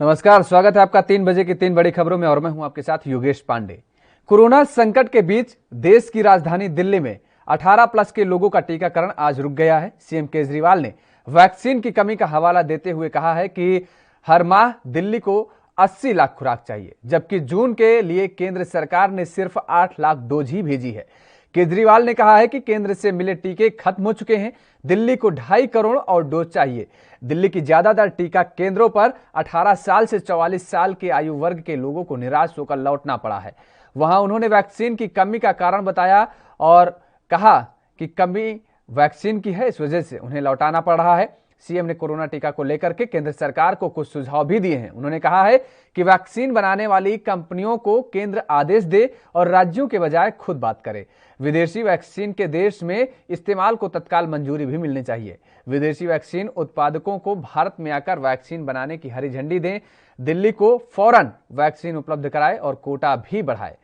नमस्कार, स्वागत है आपका 3 बजे की 3 बड़ी खबरों में और मैं हूं आपके साथ योगेश पांडे। कोरोना संकट के बीच देश की राजधानी दिल्ली में 18+ के लोगों का टीकाकरण आज रुक गया है। सीएम केजरीवाल ने वैक्सीन की कमी का हवाला देते हुए कहा है कि हर माह दिल्ली को 80 लाख खुराक चाहिए, जबकि जून के लिए केंद्र सरकार ने सिर्फ 8 लाख डोज ही भेजी है। केजरीवाल ने कहा है कि केंद्र से मिले टीके खत्म हो चुके हैं, दिल्ली को 2.5 करोड़ और डोज चाहिए। दिल्ली की ज्यादातर टीका केंद्रों पर 18 साल से 44 साल के आयु वर्ग के लोगों को निराश होकर लौटना पड़ा है। वहां उन्होंने वैक्सीन की कमी का कारण बताया और कहा कि कमी वैक्सीन की है, इस वजह से उन्हें लौटाना पड़ रहा है। सीएम ने कोरोना टीका को लेकर के केंद्र सरकार को कुछ सुझाव भी दिए हैं। उन्होंने कहा है कि वैक्सीन बनाने वाली कंपनियों को केंद्र आदेश दे और राज्यों के बजाय खुद बात करे। विदेशी वैक्सीन के देश में इस्तेमाल को तत्काल मंजूरी भी मिलनी चाहिए। विदेशी वैक्सीन उत्पादकों को भारत में आकर वैक्सीन बनाने की हरी झंडी दें। दिल्ली को फौरन वैक्सीन उपलब्ध कराए और कोटा भी बढ़ाए।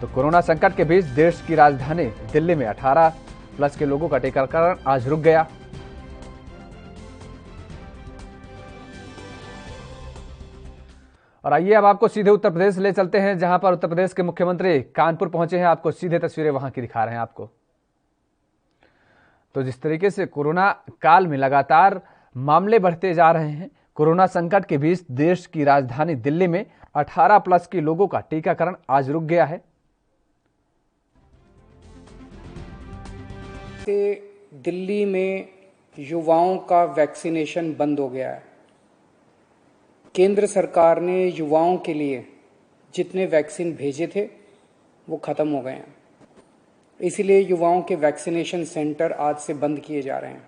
तो कोरोना संकट के बीच देश की राजधानी दिल्ली में 18+ के लोगों का टीकाकरण आज रुक गया। और आइए अब आपको सीधे उत्तर प्रदेश ले चलते हैं, जहां पर उत्तर प्रदेश के मुख्यमंत्री कानपुर पहुंचे हैं। आपको सीधे तस्वीरें वहां की दिखा रहे हैं आपको। तो जिस तरीके से कोरोना काल में लगातार मामले बढ़ते जा रहे हैं, कोरोना संकट के बीच देश की राजधानी दिल्ली में 18+ के लोगों का टीकाकरण आज रुक गया है। दिल्ली में युवाओं का वैक्सीनेशन बंद हो गया है। केंद्र सरकार ने युवाओं के लिए जितने वैक्सीन भेजे थे वो ख़त्म हो गए हैं, इसीलिए युवाओं के वैक्सीनेशन सेंटर आज से बंद किए जा रहे हैं।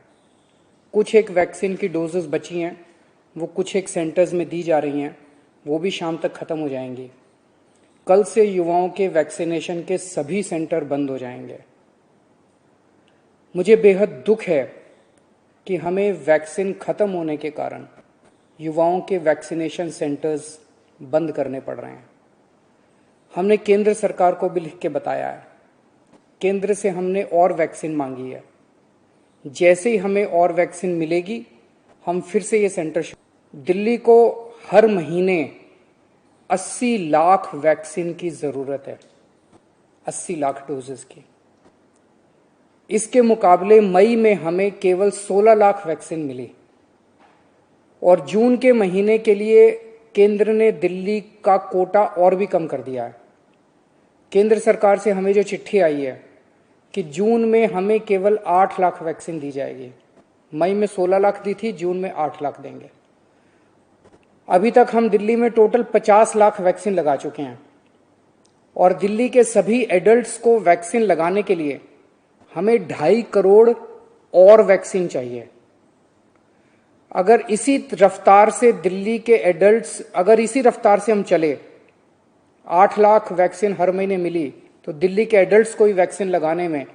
कुछ एक वैक्सीन की डोजेस बची हैं, वो कुछ एक सेंटर्स में दी जा रही हैं, वो भी शाम तक ख़त्म हो जाएंगी। कल से युवाओं के वैक्सीनेशन के सभी सेंटर बंद हो जाएंगे। मुझे बेहद दुख है कि हमें वैक्सीन ख़त्म होने के कारण युवाओं के वैक्सीनेशन सेंटर्स बंद करने पड़ रहे हैं। हमने केंद्र सरकार को भी लिख के बताया है, केंद्र से हमने और वैक्सीन मांगी है। जैसे ही हमें और वैक्सीन मिलेगी हम फिर से ये सेंटर। दिल्ली को हर महीने 80 लाख वैक्सीन की ज़रूरत है, 80 लाख डोजेस की। इसके मुकाबले मई में हमें केवल 16 लाख वैक्सीन मिली और जून के महीने के लिए केंद्र ने दिल्ली का कोटा और भी कम कर दिया है। केंद्र सरकार से हमें जो चिट्ठी आई है कि जून में हमें केवल 8 लाख वैक्सीन दी जाएगी। मई में 16 लाख दी थी, जून में 8 लाख देंगे। अभी तक हम दिल्ली में टोटल 50 लाख वैक्सीन लगा चुके हैं और दिल्ली के सभी एडल्ट्स को वैक्सीन लगाने के लिए हमें 2.5 करोड़ और वैक्सीन चाहिए। अगर इसी रफ्तार से दिल्ली के एडल्ट्स, अगर इसी रफ्तार से हम चले, 8 लाख वैक्सीन हर महीने मिली तो दिल्ली के एडल्ट्स को ही वैक्सीन लगाने में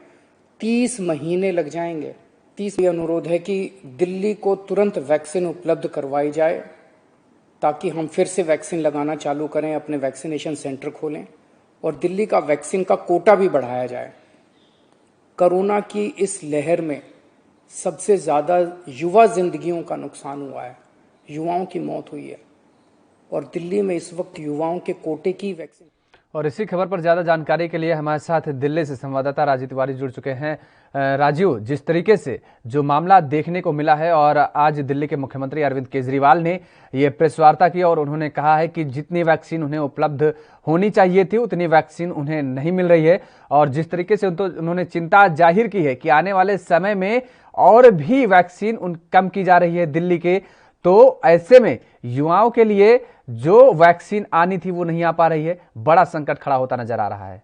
30 महीने लग जाएंगे। 30 ये अनुरोध है कि दिल्ली को तुरंत वैक्सीन उपलब्ध करवाई जाए ताकि हम फिर से वैक्सीन लगाना चालू करें, अपने वैक्सीनेशन सेंटर खोलें और दिल्ली का वैक्सीन का कोटा भी बढ़ाया जाए। कोरोना की इस लहर में सबसे ज़्यादा युवा जिंदगियों का नुकसान हुआ है, युवाओं की मौत हुई है और दिल्ली में इस वक्त युवाओं के कोटे की वैक्सीन। और इसी खबर पर ज्यादा जानकारी के लिए हमारे साथ दिल्ली से संवाददाता राजीव तिवारी जुड़ चुके हैं। राजीव, जिस तरीके से जो मामला देखने को मिला है और आज दिल्ली के मुख्यमंत्री अरविंद केजरीवाल ने ये प्रेस वार्ता की और उन्होंने कहा है कि जितनी वैक्सीन उन्हें उपलब्ध होनी चाहिए थी उतनी वैक्सीन उन्हें नहीं मिल रही है और जिस तरीके से उन्होंने चिंता जाहिर की है कि आने वाले समय में और भी वैक्सीन कम की जा रही है दिल्ली के, तो ऐसे में युवाओं के लिए जो वैक्सीन आनी थी वो नहीं आ पा रही है, बड़ा संकट खड़ा होता नजर आ रहा है।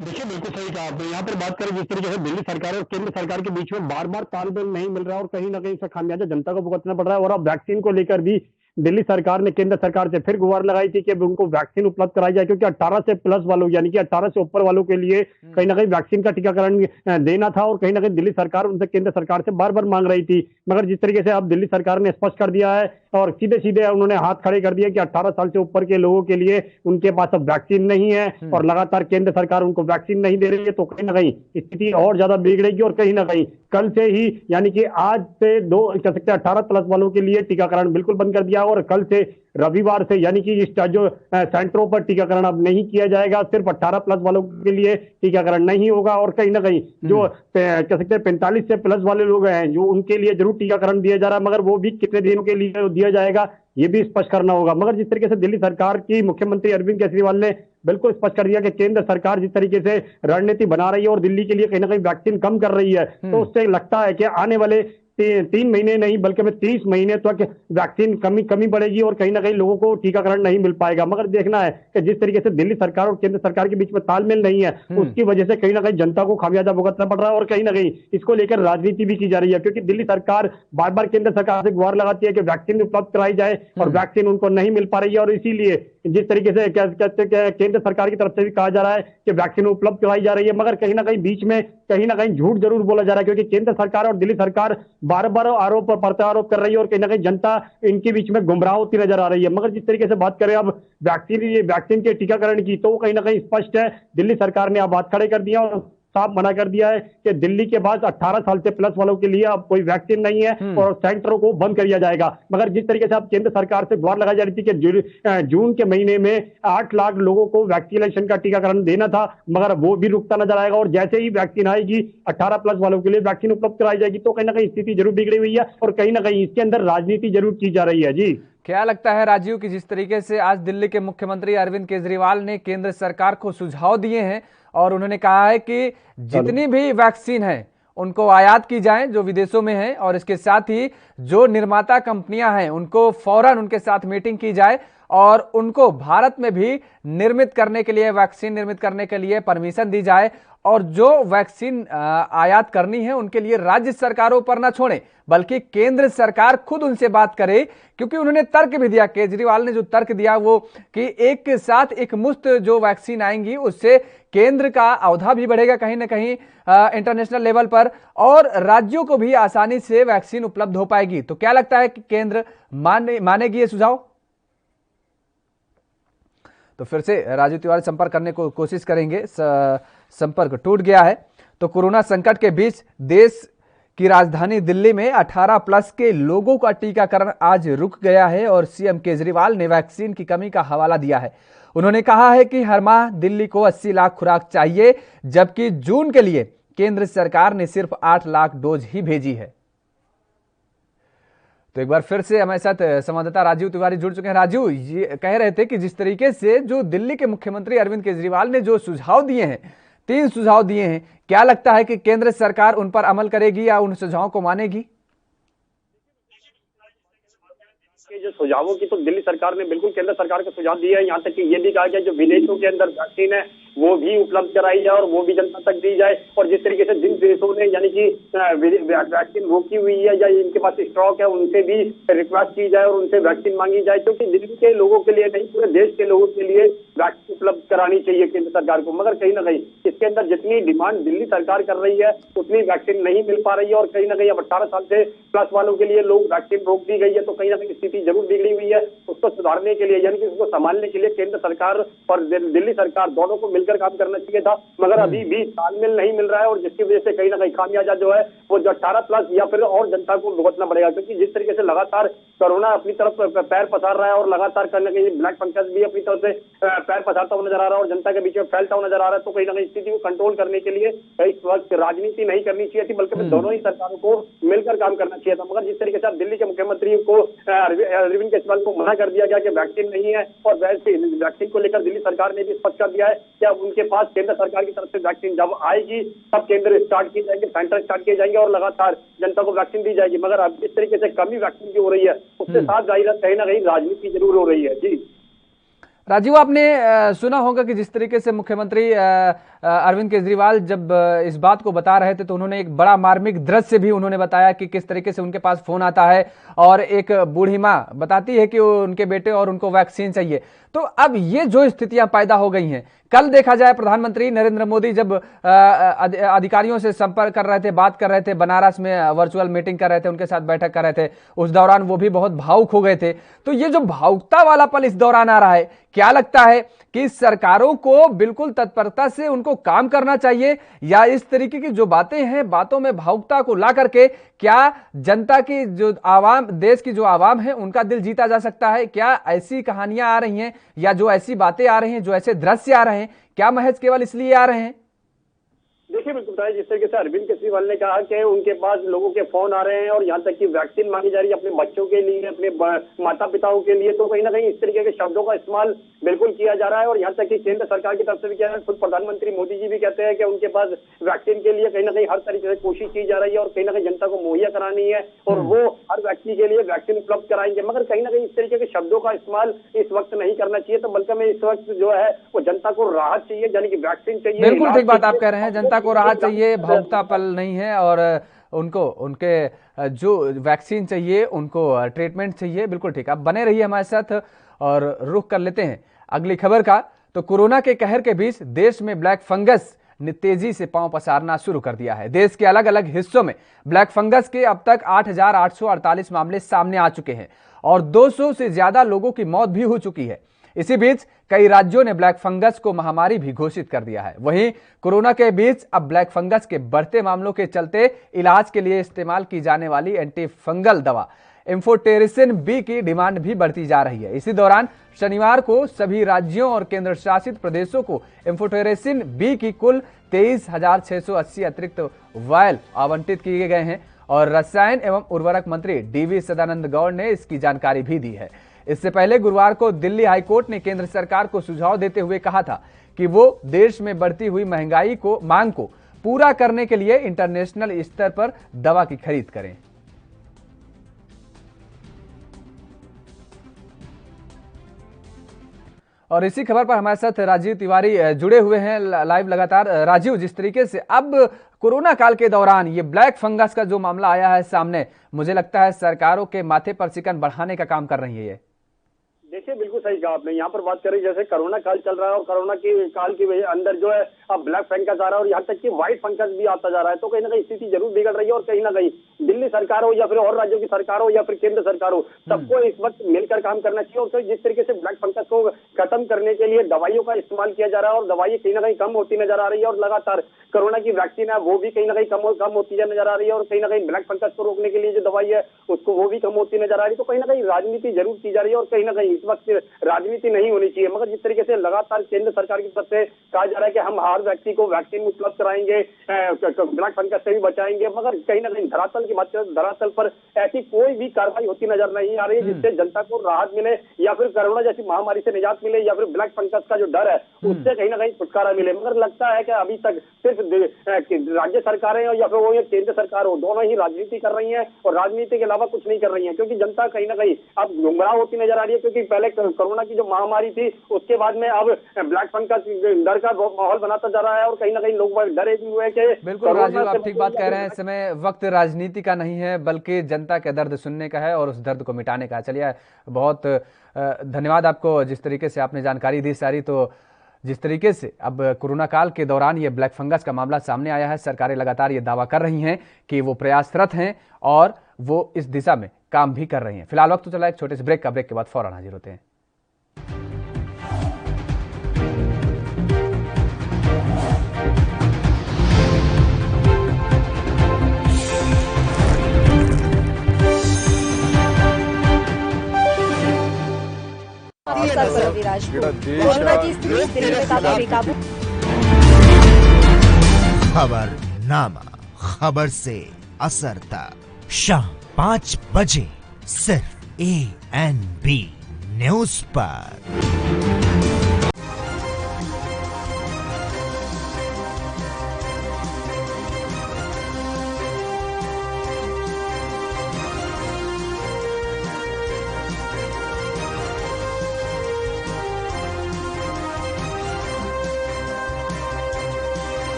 देखिए, बिल्कुल सही कहा आपने। यहाँ पर बात करें जिस तरीके से दिल्ली सरकार और केंद्र सरकार के बीच में बार बार तालमेल नहीं मिल रहा और कहीं ना कहीं इसका खामियाजा जनता को भुगतना पड़ रहा है और अब वैक्सीन को लेकर भी दिल्ली सरकार ने केंद्र सरकार से फिर गुहार लगाई थी कि उनको वैक्सीन उपलब्ध कराई जाए, क्योंकि 18 से प्लस वालों यानी कि 18 से ऊपर वालों के लिए कहीं ना कहीं वैक्सीन का टीकाकरण देना था और कहीं ना कहीं दिल्ली सरकार उनसे केंद्र सरकार से बार बार मांग रही थी। मगर जिस तरीके से अब दिल्ली सरकार ने स्पष्ट कर दिया है और सीधे सीधे उन्होंने हाथ खड़े कर दिए कि 18 साल से ऊपर के लोगों के लिए उनके पास अब वैक्सीन नहीं है और लगातार केंद्र सरकार उनको वैक्सीन नहीं दे रही है, तो कहीं ना कहीं स्थिति और ज्यादा बिगड़ेगी और कहीं ना कहीं कल से ही यानी कि आज से दो कह सकते हैं 18 प्लस वालों के लिए टीकाकरण बिल्कुल बंद कर दिया और कल से रविवार से यानी कि इस जो सेंटरों पर टीकाकरण अब नहीं किया जाएगा, सिर्फ 18 प्लस वालों के लिए टीकाकरण नहीं होगा और कहीं ना कहीं जो कह सकते हैं 45 से प्लस वाले लोग हैं जो उनके लिए जरूर टीकाकरण दिया जा रहा है, मगर वो भी कितने दिनों के लिए दिया जाएगा ये भी स्पष्ट करना होगा। मगर जिस तरीके से दिल्ली सरकार की मुख्यमंत्री अरविंद केजरीवाल ने बिल्कुल स्पष्ट कर दिया कि केंद्र सरकार जिस तरीके से रणनीति बना रही है और दिल्ली के लिए कहीं ना कहीं वैक्सीन कम कर रही है, तो उससे लगता है कि आने वाले 3 महीने नहीं बल्कि 30 महीने तक वैक्सीन कमी बढ़ेगी और कहीं ना कहीं लोगों को टीकाकरण नहीं मिल पाएगा। मगर देखना है कि जिस तरीके से दिल्ली सरकार और केंद्र सरकार के बीच में तालमेल नहीं है, उसकी वजह से कहीं ना कहीं जनता को खामियाजा भुगतना पड़ रहा है और कहीं ना कहीं इसको लेकर राजनीति भी की जा रही है, क्योंकि दिल्ली सरकार बार बार केंद्र सरकार से गुहार लगाती है कि वैक्सीन उपलब्ध कराई जाए और वैक्सीन उनको नहीं मिल पा रही है। और इसीलिए जिस तरीके से केंद्र सरकार की तरफ से भी कहा जा रहा है कि वैक्सीन उपलब्ध कराई जा रही है, मगर कहीं ना कहीं बीच में कहीं ना कहीं झूठ जरूर बोला जा रहा है, क्योंकि केंद्र सरकार और दिल्ली सरकार बार बार आरोप पर प्रत्यारोप कर रही है और कहीं ना कहीं जनता इनके बीच में गुमराह होती नजर आ रही है। मगर जिस तरीके से बात करें अब वैक्सीन के टीकाकरण की, तो कहीं ना कहीं स्पष्ट है दिल्ली सरकार ने अब हाथ खड़े कर दिया और साफ मना कर दिया है कि दिल्ली के पास 18 साल से प्लस वालों के लिए अब कोई वैक्सीन नहीं है और सेंटरों को बंद कर दिया जाएगा। मगर जिस तरीके से अब केंद्र सरकार से गुहार लगाई जा रही थी कि जून के महीने में 8 लाख लोगों को वैक्सीनेशन का टीकाकरण देना था, मगर वो भी रुकता नजर आएगा और जैसे ही वैक्सीन आएगी 18 प्लस वालों के लिए वैक्सीन उपलब्ध कराई जाएगी, तो कहीं ना कहीं स्थिति जरूर बिगड़ी हुई है और कहीं ना कहीं इसके अंदर राजनीति जरूर की जा रही है। जी क्या लगता है राजीव कि जिस तरीके से आज दिल्ली के मुख्यमंत्री अरविंद केजरीवाल ने केंद्र सरकार को सुझाव दिए हैं और उन्होंने कहा है कि जितनी भी वैक्सीन है उनको आयात की जाए जो विदेशों में है, और इसके साथ ही जो निर्माता कंपनियां हैं उनको फौरन उनके साथ मीटिंग की जाए और उनको भारत में भी निर्मित करने के लिए वैक्सीन निर्मित करने के लिए परमिशन दी जाए, और जो वैक्सीन आयात करनी है उनके लिए राज्य सरकारों पर ना छोड़े बल्कि केंद्र सरकार खुद उनसे बात करे। क्योंकि उन्होंने तर्क भी दिया, केजरीवाल ने जो तर्क दिया वो कि एक साथ एक मुफ्त जो वैक्सीन आएंगी उससे केंद्र का औधा भी बढ़ेगा कहीं ना कहीं इंटरनेशनल लेवल पर और राज्यों को भी आसानी से वैक्सीन उपलब्ध हो पाएगी। तो क्या लगता है कि केंद्र मानेगी ये सुझाव? तो फिर से राजीव तिवारी संपर्क करने को कोशिश करेंगे, संपर्क टूट गया है। तो कोरोना संकट के बीच देश की राजधानी दिल्ली में 18 प्लस के लोगों का टीकाकरण आज रुक गया है और सीएम केजरीवाल ने वैक्सीन की कमी का हवाला दिया है। उन्होंने कहा है कि हर माह दिल्ली को 80 लाख खुराक चाहिए, जबकि जून के लिए केंद्र सरकार ने सिर्फ 8 लाख डोज ही भेजी है। तो एक बार फिर से हमारे साथ संवाददाता राजीव तिवारी जुड़ चुके हैं। राजीव, ये कह रहे थे कि जिस तरीके से जो दिल्ली के मुख्यमंत्री अरविंद केजरीवाल ने जो सुझाव दिए हैं, 3 सुझाव दिए हैं, क्या लगता है कि केंद्र सरकार उन पर अमल करेगी या उन सुझावों को मानेगी? जो सुझावों की तो दिल्ली सरकार ने बिल्कुल केंद्र सरकार को सुझाव दिया है। यहाँ तक कि ये भी कहा गया जो विदेशों के अंदर वैक्सीन है वो भी उपलब्ध कराई जाए और वो भी जनता तक दी जाए। और जिस तरीके से जिन देशों ने यानी कि वैक्सीन रोकी हुई है या इनके पास स्टॉक है उनसे भी रिक्वेस्ट की जाए और उनसे वैक्सीन मांगी जाए, क्योंकि दिल्ली के लोगों के लिए नहीं पूरे देश के लोगों के लिए वैक्सीन उपलब्ध करानी चाहिए केंद्र सरकार को। मगर कहीं ना कहीं इसके अंदर जितनी डिमांड दिल्ली सरकार कर रही है उतनी वैक्सीन नहीं मिल पा रही है और कहीं ना कहीं अब 18 साल से प्लस वालों के लिए लोग वैक्सीन रोक दी गई है, तो कहीं ना कहीं स्थिति जरूर बिगड़ी हुई है। उसको सुधारने के लिए यानी कि उसको संभालने के लिए केंद्र सरकार और दिल्ली सरकार दोनों को मिलकर काम करना चाहिए था, मगर अभी भी तालमेल नहीं मिल रहा है और जिसकी वजह से कहीं ना कहीं खामियाजा जो है वो जो 18 प्लस या फिर और जनता को भुगतना पड़ेगा। क्योंकि जिस तरीके से लगातार कोरोना अपनी तरफ पैर पसार रहा है और लगातार कहीं ना कहीं ब्लैक फंगस भी अपनी तरफ से पैर पसारता हुआ नजर आ रहा है और जनता के बीच में फैलता हुआ नजर आ रहा है, तो कहीं ना कहीं स्थिति को कंट्रोल करने के लिए इस वक्त राजनीति नहीं करनी चाहिए थी बल्कि दोनों ही सरकारों को मिलकर काम करना चाहिए था। मगर जिस तरीके से दिल्ली के मुख्यमंत्री को अरविंद केजरीवाल को मना कर दिया गया कि वैक्सीन नहीं है और वैक्सीन को लेकर दिल्ली सरकार ने भी स्पष्ट कर दिया है कि अब उनके पास केंद्र सरकार की तरफ से वैक्सीन जब आएगी तब केंद्र स्टार्ट किए जाएंगे, सेंटर स्टार्ट किए जाएंगे और लगातार जनता को वैक्सीन दी जाएगी। मगर अब इस तरीके से कमी वैक्सीन की हो रही है उससे साथ जाहिर कहीं ना कहीं राजनीति जरूर हो रही है। जी राजीव, आपने सुना होगा कि जिस तरीके से मुख्यमंत्री अरविंद केजरीवाल जब इस बात को बता रहे थे तो उन्होंने एक बड़ा मार्मिक दृश्य भी उन्होंने बताया कि किस तरीके से उनके पास फोन आता है और एक बूढ़ी माँ बताती है कि उनके बेटे और उनको वैक्सीन चाहिए। तो अब ये जो स्थितियां पैदा हो गई हैं, कल देखा जाए प्रधानमंत्री नरेंद्र मोदी जब अधिकारियों से संपर्क कर रहे थे, बात कर रहे थे, बनारस में वर्चुअल मीटिंग कर रहे थे, उनके साथ बैठक कर रहे थे, उस दौरान वो भी बहुत भावुक हो गए थे। तो ये जो भावुकता वाला पल इस दौरान आ रहा है, क्या लगता है कि सरकारों को बिल्कुल तत्परता से उनको काम करना चाहिए या इस तरीके की जो बातें हैं, बातों में भावुकता को ला करके क्या जनता की जो आवाम, देश की जो आवाम है, उनका दिल जीता जा सकता है? क्या ऐसी कहानियां आ रही हैं या जो ऐसी बातें आ रही हैं, जो ऐसे दृश्य आ रहे हैं, क्या महज केवल इसलिए आ रहे हैं? देखिए बिल्कुल बताया, जिस तरीके से अरविंद केजरीवाल ने कहा कि उनके पास लोगों के फोन आ रहे हैं और यहाँ तक कि वैक्सीन मांगी जा रही है अपने बच्चों के लिए, अपने माता पिताओं के लिए, तो कहीं ना कहीं इस तरीके के शब्दों का इस्तेमाल बिल्कुल किया जा रहा है। और यहाँ तक कि केंद्र सरकार की तरफ से भी किया है, खुद प्रधानमंत्री मोदी जी भी कहते हैं कि उनके पास वैक्सीन के लिए कहीं ना कहीं हर तरीके से कोशिश की जा रही है और कहीं ना कहीं जनता को मुहैया करानी है और वो हर व्यक्ति के लिए वैक्सीन उपलब्ध कराएंगे। मगर कहीं ना कहीं इस तरीके के शब्दों का इस्तेमाल इस वक्त नहीं करना चाहिए, तो बल्कि में इस वक्त जो है वो जनता को राहत चाहिए, यानी कि वैक्सीन चाहिए। बिल्कुल ठीक बात आप कह रहे हैं, जनता को राहत चाहिए, भावुकता पल नहीं है और उनको उनके जो वैक्सीन चाहिए, उनको ट्रीटमेंट चाहिए। बिल्कुल ठीक, आप बने रहिए हमारे साथ और रुख कर लेते हैं अगली खबर का। तो कोरोना के कहर के बीच देश में ब्लैक फंगस ने तेजी से पांव पसारना शुरू कर दिया है। देश के अलग अलग हिस्सों में ब्लैक फंगस के अब तक 8,848 मामले सामने आ चुके हैं और 200 से ज्यादा लोगों की मौत भी हो चुकी है। इसी बीच कई राज्यों ने ब्लैक फंगस को महामारी भी घोषित कर दिया है। वहीं कोरोना के बीच अब ब्लैक फंगस के बढ़ते मामलों के चलते इलाज के लिए इस्तेमाल की जाने वाली एंटी फंगल दवा एम्फोटेरिसिन बी की डिमांड भी बढ़ती जा रही है। इसी दौरान शनिवार को सभी राज्यों और केंद्र शासित प्रदेशों को एम्फोटेरिसिन बी की कुल 23,680 अतिरिक्त वायल आवंटित किए गए हैं और रसायन एवं उर्वरक मंत्री डीवी सदानंद गौड़ ने इसकी जानकारी भी दी है। इससे पहले गुरुवार को दिल्ली हाईकोर्ट ने केंद्र सरकार को सुझाव देते हुए कहा था कि वो देश में बढ़ती हुई महंगाई को मांग को पूरा करने के लिए इंटरनेशनल स्तर पर दवा की खरीद करें। और इसी खबर पर हमारे साथ राजीव तिवारी जुड़े हुए हैं लाइव लगातार। राजीव, जिस तरीके से अब कोरोना काल के दौरान ये ब्लैक फंगस का जो मामला आया है सामने, मुझे लगता है सरकारों के माथे पर शिकन बढ़ाने का काम कर रही है ये। देखिए बिल्कुल सही कहा आपने, यहाँ पर बात करें जैसे कोरोना काल चल रहा है और कोरोना के काल के अंदर जो है अब ब्लैक फंगस आ रहा है और यहाँ तक कि व्हाइट फंगस भी आता जा रहा है, तो कहीं ना कहीं स्थिति जरूर बिगड़ रही है। और कहीं ना कहीं दिल्ली सरकार हो या फिर और राज्यों की सरकार हो या फिर केंद्र सरकार हो, सबको इस वक्त मिलकर काम करना चाहिए। और तो जिस तरीके से ब्लैक फंगस को खत्म करने के लिए दवाइयों का इस्तेमाल किया जा रहा है और दवाई कहीं ना कहीं कम होती नजर आ रही है और लगातार कोरोना की वैक्सीन है वो भी कहीं ना कहीं कम होती नजर आ रही है और कहीं ना कहीं ब्लैक फंगस को रोकने के लिए जो दवाई है उसको वो भी कम होती नजर आ रही है। तो कहीं ना कहीं राजनीति जरूर की जा रही है और कहीं ना कहीं इस वक्त राजनीति नहीं होनी चाहिए। मगर जिस तरीके से लगातार केंद्र सरकार की तरफ से कहा जा रहा है कि हम हर व्यक्ति को वैक्सीन उपलब्ध कराएंगे, ब्लैक फंगस से भी बचाएंगे, मगर कहीं ना कहीं धरातल की बात करें, धरातल पर ऐसी कोई भी कार्रवाई होती नजर नहीं आ रही है जिससे जनता को राहत मिले या फिर कोरोना जैसी महामारी से निजात मिले या फिर ब्लैक फंगस का जो डर है उससे कहीं ना कहीं छुटकारा मिले। मगर लगता है कि अभी तक सिर्फ राज्य सरकारें या फिर वो केंद्र सरकार हो, दोनों ही राजनीति कर रही है और राजनीति के अलावा कुछ नहीं कर रही है, क्योंकि जनता कहीं ना कहीं अब गुमराह होती नजर आ रही है। क्योंकि पहले कोरोना की जो महामारी थी उसके बाद में अब ब्लैक फंगस डर का माहौल बनाता जा रहा है और कहीं ना कहीं लोग डरे भी हुए कि बिल्कुल राजीव, आप ठीक बात कह रहे हैं। इस समय वक्त राजनीति का नहीं है बल्कि जनता के दर्द सुनने का है और उस दर्द को मिटाने का है। चलिए, बहुत धन्यवाद आपको, जिस तरीके से आपने जानकारी दी सारी। तो जिस तरीके से अब कोरोना काल के दौरान ये ब्लैक फंगस का मामला सामने आया है, सरकारें लगातार ये दावा कर रही हैं कि वो प्रयासरत हैं और वो इस दिशा में काम भी कर रही हैं। फिलहाल वक्त तो चला एक छोटे से ब्रेक का, ब्रेक के बाद फौरन हाजिर होते हैं। खबरनामा, खबर से असर तक शाम 5 बजे सिर्फ ANB न्यूज पर।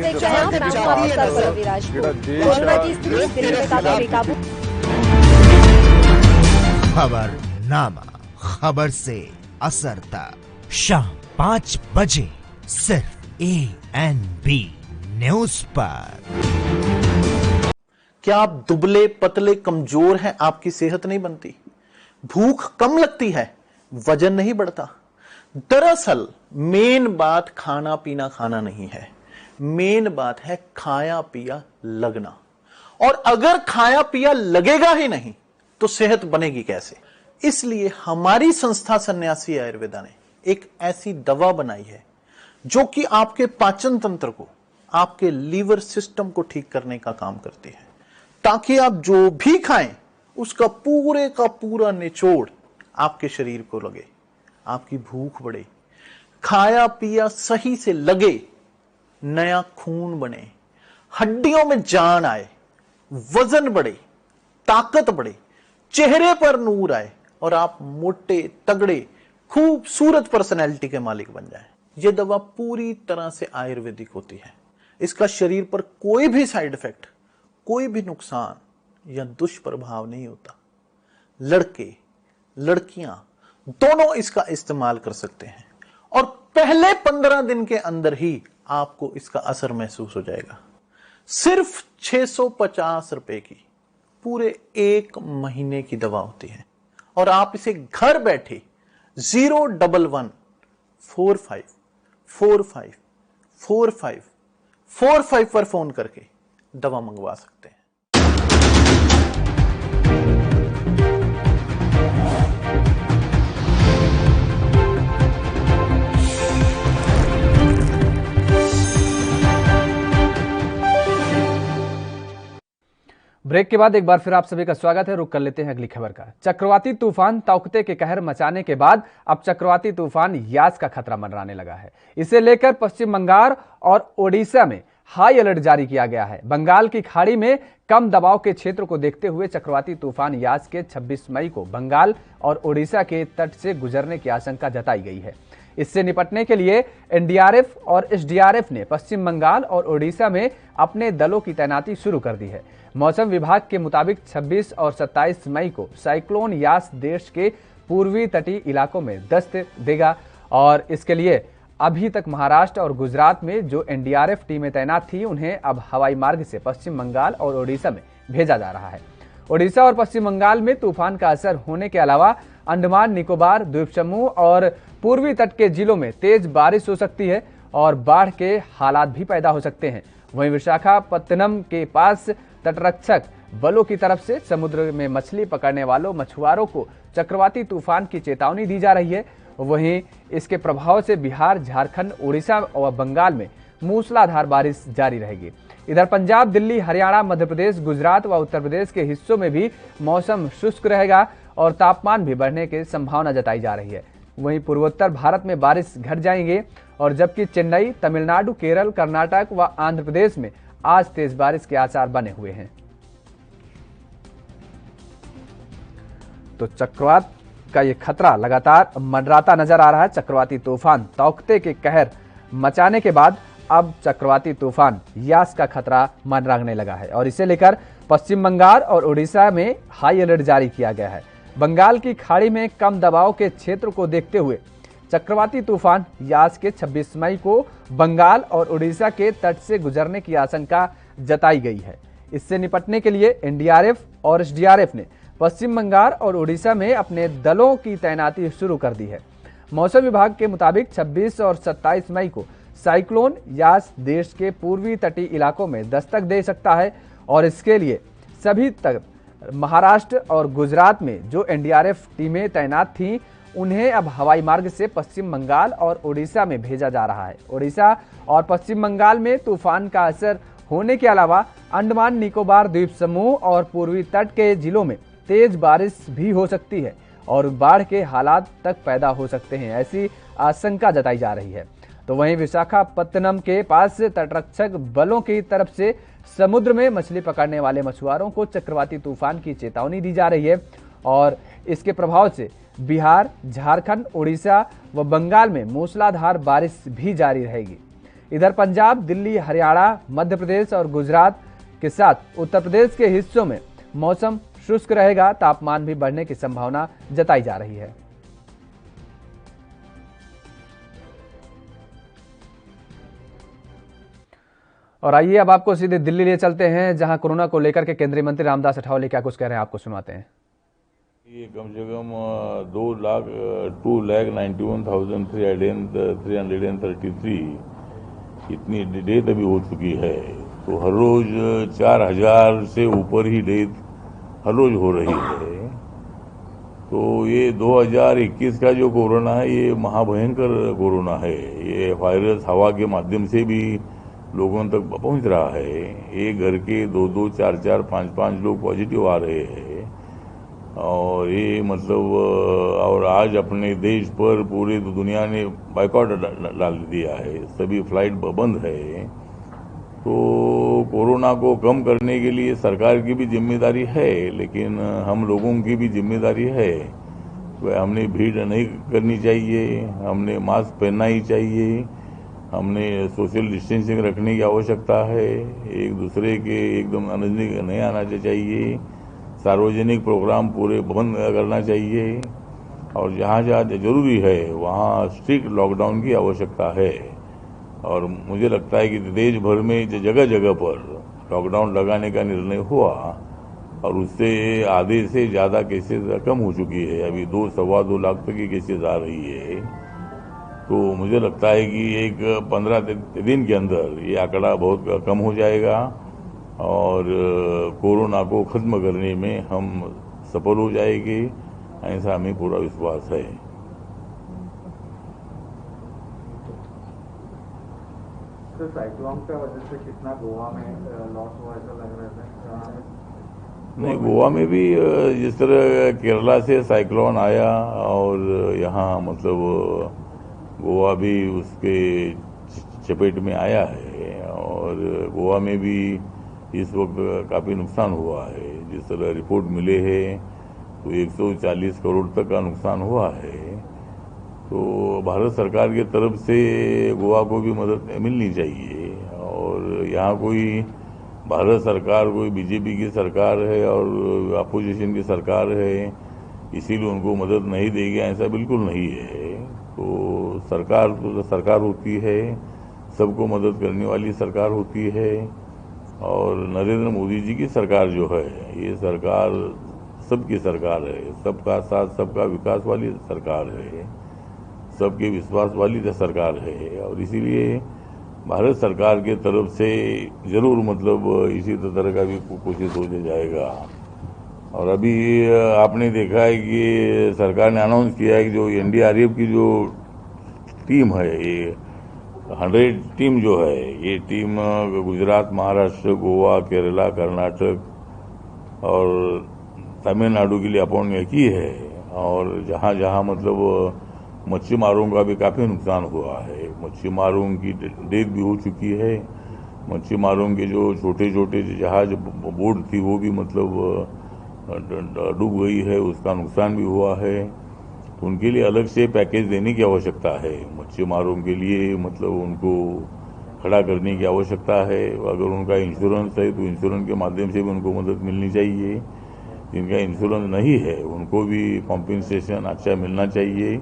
देख रहे हैं आप, मैं हूं आपके साथ पल्लवी राजपूत। कोरोना की स्थिति दिल्ली में काफी बेकाबू। खबरनामा, खबर से असर तक शाम 5 बजे सिर्फ ANB न्यूज पर। क्या आप दुबले पतले कमजोर हैं, आपकी सेहत नहीं बनती, भूख कम लगती है, वजन नहीं बढ़ता? दरअसल मेन बात खाना पीना खाना नहीं है, मेन बात है खाया पिया लगना। और अगर खाया पिया लगेगा ही नहीं तो सेहत बनेगी कैसे? इसलिए हमारी संस्था सन्यासी आयुर्वेदा ने एक ऐसी दवा बनाई है जो कि आपके पाचन तंत्र को, आपके लीवर सिस्टम को ठीक करने का काम करती है, ताकि आप जो भी खाएं उसका पूरे का पूरा निचोड़ आपके शरीर को लगे, आपकी भूख बढ़े, खाया पिया सही से लगे, नया खून बने, हड्डियों में जान आए, वजन बढ़े, ताकत बढ़े, चेहरे पर नूर आए और आप मोटे तगड़े खूबसूरत पर्सनैलिटी के मालिक बन जाएं। यह दवा पूरी तरह से आयुर्वेदिक होती है। इसका शरीर पर कोई भी साइड इफेक्ट, कोई भी नुकसान या दुष्प्रभाव नहीं होता। लड़के लड़कियां दोनों इसका इस्तेमाल कर सकते हैं और पहले 15 दिन के अंदर ही आपको इसका असर महसूस हो जाएगा। सिर्फ 650 रुपए की पूरे 1 महीने की दवा होती है और आप इसे घर बैठे 01145454545 पर फोन करके दवा मंगवा सकते हैं। ब्रेक के बाद एक बार फिर आप सभी का स्वागत है। रुक कर लेते हैं अगली खबर का। चक्रवाती तूफान तौकते के कहर मचाने के बाद अब चक्रवाती तूफान यास का खतरा मंडराने लगा है। इसे लेकर पश्चिम बंगाल और ओडिशा में हाई अलर्ट जारी किया गया है। बंगाल की खाड़ी में कम दबाव के क्षेत्र को देखते हुए चक्रवाती तूफान यास के 26 मई को बंगाल और ओडिशा के तट से गुजरने की आशंका जताई गई है। इससे निपटने के लिए एनडीआरएफ और एसडीआरएफ ने पश्चिम बंगाल और ओडिशा में अपने दलों की तैनाती शुरू कर दी है। मौसम विभाग के मुताबिक 26 और 27 मई को साइक्लोन यास देश के पूर्वी तटीय इलाकों में दस्तक देगा और इसके लिए अभी तक महाराष्ट्र और गुजरात में जो एनडीआरएफ टीमें तैनात थी उन्हें अब हवाई मार्ग से पश्चिम बंगाल और ओडिशा में भेजा जा रहा है। ओडिशा और पश्चिम बंगाल में तूफान का असर होने के अलावा अंडमान निकोबार द्वीप समूह और पूर्वी तट के जिलों में तेज बारिश हो सकती है और बाढ़ के हालात भी पैदा हो सकते हैं। वहीं विशाखापत्तनम के पास तटरक्षक बलों की तरफ से समुद्र में मछली पकड़ने वालों मछुआरों को चक्रवाती तूफान की चेतावनी दी जा रही है। वहीं इसके प्रभाव से बिहार, झारखंड, उड़ीसा और बंगाल में मूसलाधार बारिश जारी रहेगी। इधर पंजाब, दिल्ली, हरियाणा, मध्य प्रदेश, गुजरात व उत्तर प्रदेश के हिस्सों में भी मौसम शुष्क रहेगा और तापमान भी बढ़ने की संभावना जताई जा रही है। वहीं पूर्वोत्तर भारत में बारिश घट जाएंगे और जबकि चेन्नई, तमिलनाडु, केरल, कर्नाटक व आंध्र प्रदेश में आज तेज बारिश के आसार बने हुए हैं। तो चक्रवात का ये खतरा लगातार मंडराता नजर आ रहा है। चक्रवाती तूफान तौकते के कहर मचाने के बाद अब चक्रवाती तूफान यास का खतरा मंडराने लगा है और इसे लेकर पश्चिम बंगाल और ओडिशा में हाई अलर्ट जारी किया गया है। बंगाल की खाड़ी में कम दबाव के क्षेत्र को देखते हुए चक्रवाती तूफान यास के 26 मई को बंगाल और ओडिशा के तट से गुजरने की आशंका जताई गई है। इससे निपटने के लिए एनडीआरएफ और एसडीआरएफ ने पश्चिम बंगाल और ओडिशा में अपने दलों की तैनाती शुरू कर दी है। मौसम विभाग के मुताबिक 26 और 27 मई को साइक्लोन यास देश के पूर्वी तटीय इलाकों में दस्तक दे सकता है और इसके लिए सभी तक महाराष्ट्र और गुजरात में जो एनडीआरएफ टीमें तैनात थीं उन्हें अब हवाई मार्ग से पश्चिम बंगाल और ओडिशा में भेजा जा रहा है। ओडिशा और पश्चिम बंगाल में तूफान का असर होने के अलावा अंडमान निकोबार द्वीप समूह और पूर्वी तट के जिलों में तेज बारिश भी हो सकती है और बाढ़ के हालात तक पैदा हो सकते हैं, ऐसी आशंका जताई जा रही है। तो वहीं विशाखापत्तनम के पास तटरक्षक बलों की तरफ से समुद्र में मछली पकड़ने वाले मछुआरों को चक्रवाती तूफान की चेतावनी दी जा रही है और इसके प्रभाव से बिहार, झारखंड, उड़ीसा व बंगाल में मूसलाधार बारिश भी जारी रहेगी। इधर पंजाब, दिल्ली, हरियाणा, मध्य प्रदेश और गुजरात के साथ उत्तर प्रदेश के हिस्सों में मौसम शुष्क रहेगा। तापमान भी बढ़ने की संभावना जताई जा रही है। और आइए अब आपको सीधे दिल्ली ले चलते हैं, जहां कोरोना को लेकर के केंद्रीय मंत्री रामदास अठावले क्या कुछ कह रहे हैं, आपको सुनाते हैं। ये कम से कम 2,91,333 इतनी डेथ अभी हो चुकी है। तो हर रोज 4,000 से ऊपर ही डेथ हर रोज हो रही है। तो ये 2021 का जो कोरोना है ये महाभयंकर कोरोना है। ये वायरस हवा के माध्यम से भी लोगों तक पहुंच रहा है। एक घर के 2-2, 4-4, 5-5 लोग पॉजिटिव आ रहे हैं। और ये मतलब और आज अपने देश पर पूरी दुनिया ने बाइकआउट डाल दिया है, सभी फ्लाइट बंद है। तो कोरोना को कम करने के लिए सरकार की भी जिम्मेदारी है, लेकिन हम लोगों की भी जिम्मेदारी है। तो हमने भीड़ नहीं करनी चाहिए, हमने मास्क पहनना ही चाहिए, हमने सोशल डिस्टेंसिंग रखने की आवश्यकता है, एक दूसरे के एकदम नजदीक नहीं आना चाहिए, सार्वजनिक प्रोग्राम पूरे बंद करना चाहिए और जहाँ जहाँ जरूरी है वहाँ स्ट्रिक्ट लॉकडाउन की आवश्यकता है। और मुझे लगता है कि देश भर में जगह जगह पर लॉकडाउन लगाने का निर्णय हुआ और उससे आधे से ज़्यादा केसेस कम हो चुकी है। अभी 2-2.25 लाख तक की केसेस आ रही है। तो मुझे लगता है कि एक 15 दिन के अंदर ये आंकड़ा बहुत कम हो जाएगा और कोरोना को खत्म करने में हम सफल हो जाएंगे, ऐसा हमें पूरा विश्वास है। तो साइक्लोन की वजह से कितना गोवा में लॉस हुआ ऐसा लग रहा है? नहीं, गोवा में भी जिस तरह केरला से साइक्लोन आया और यहाँ मतलब गोवा भी उसके चपेट में आया है और गोवा में भी इस वक्त काफ़ी नुकसान हुआ है। जिस तरह रिपोर्ट मिले हैं तो 140 करोड़ तक का नुकसान हुआ है। तो भारत सरकार की तरफ से गोवा को भी मदद मिलनी चाहिए और यहाँ कोई भारत सरकार कोई बीजेपी की सरकार है और अपोजिशन की सरकार है इसीलिए उनको मदद नहीं देगी, ऐसा बिल्कुल नहीं है। तो सरकार होती है, सबको मदद करने वाली सरकार होती है और नरेंद्र मोदी जी की सरकार जो है ये सरकार सबकी सरकार है, सबका साथ सबका विकास वाली सरकार है, सबके विश्वास वाली सरकार है और इसीलिए भारत सरकार के तरफ से जरूर मतलब इसी तरह का भी कोशिश हो जाएगा। और अभी आपने देखा है कि सरकार ने अनाउंस किया है कि जो एनडीआरएफ की जो टीम है ये 100 टीम जो है ये टीम गुजरात, महाराष्ट्र, गोवा, केरला, कर्नाटक और तमिलनाडु के लिए अपॉइंट की है। और जहाँ जहाँ मतलब मच्छीमारों का भी काफ़ी नुकसान हुआ है, मच्छीमारों की डेथ भी हो चुकी है, मच्छीमारों के जो छोटे छोटे जहाज बोट थी वो भी मतलब डूब गई है, उसका नुकसान भी हुआ है। तो उनके लिए अलग से पैकेज देने की आवश्यकता है, मच्छीमारों के लिए मतलब उनको खड़ा करने की आवश्यकता है। अगर उनका इंश्योरेंस है तो इंश्योरेंस के माध्यम से भी उनको मदद मिलनी चाहिए। जिनका इंश्योरेंस नहीं है उनको भी कॉम्पेंसेशन अच्छा मिलना चाहिए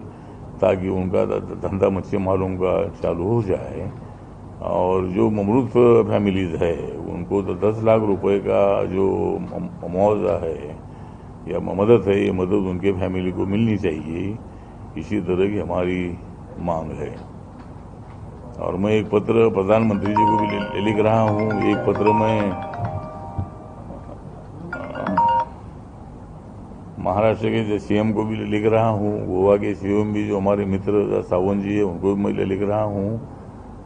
ताकि उनका धंधा मच्छीमारों का चालू हो जाए। और जो ममरूद फैमिलीज है उनको तो 10 लाख रुपए का जो मुआवजा है या मदद है, ये मदद उनके फैमिली को मिलनी चाहिए। इसी तरह की हमारी मांग है। और मैं एक पत्र प्रधानमंत्री जी को भी लिख रहा हूँ, एक पत्र में महाराष्ट्र के सीएम को भी लिख रहा हूँ, गोवा के सीएम भी जो हमारे मित्र सावंत जी है उनको भी मैं लिख रहा हूँ।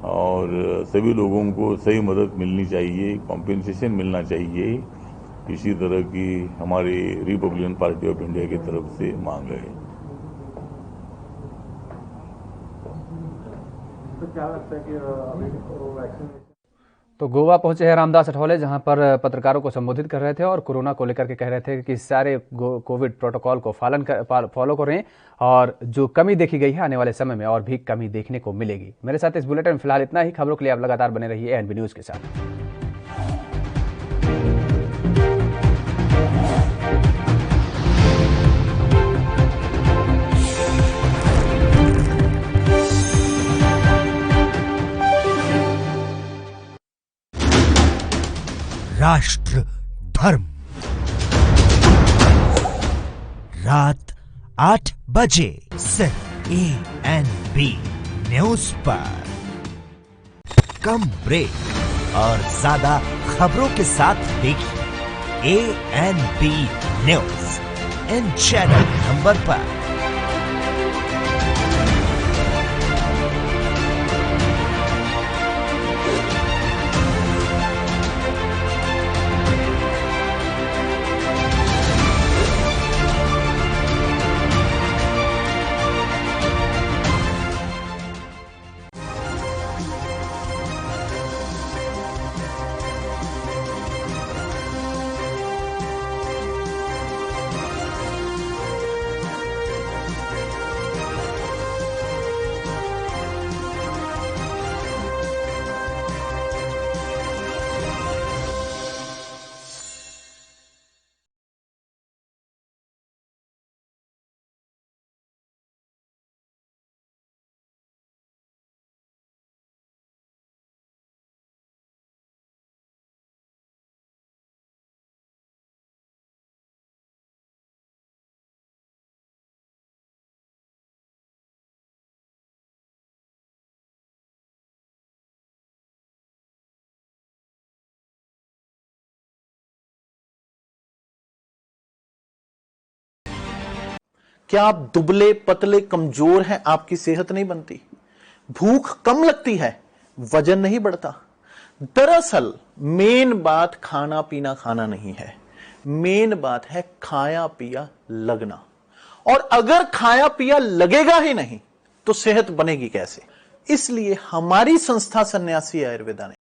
और सभी लोगों को सही मदद मिलनी चाहिए, कॉम्पेंसेशन मिलना चाहिए। इसी तरह की हमारी रिपब्लिकन पार्टी ऑफ इंडिया की तरफ से मांग है। तो क्या लगता है कि अभी वैक्सीन तो गोवा पहुंचे हैं रामदास अठौले, जहां पर पत्रकारों को संबोधित कर रहे थे और कोरोना को लेकर के कह रहे थे कि सारे कोविड प्रोटोकॉल को फॉलो करें और जो कमी देखी गई है आने वाले समय में और भी कमी देखने को मिलेगी। मेरे साथ इस बुलेटिन में फिलहाल इतना ही। खबरों के लिए आप लगातार बने रहिए एएनबी न्यूज के साथ। राष्ट्र धर्म रात 8 बजे सिर्फ एएनबी न्यूज पर। कम ब्रेक और ज्यादा खबरों के साथ देखिए ANB news in channel number पर। क्या आप दुबले पतले कमजोर हैं, आपकी सेहत नहीं बनती, भूख कम लगती है, वजन नहीं बढ़ता? दरअसल मेन बात खाना पीना खाना नहीं है, मेन बात है खाया पिया लगना। और अगर खाया पिया लगेगा ही नहीं तो सेहत बनेगी कैसे? इसलिए हमारी संस्था सन्यासी आयुर्वेदा ने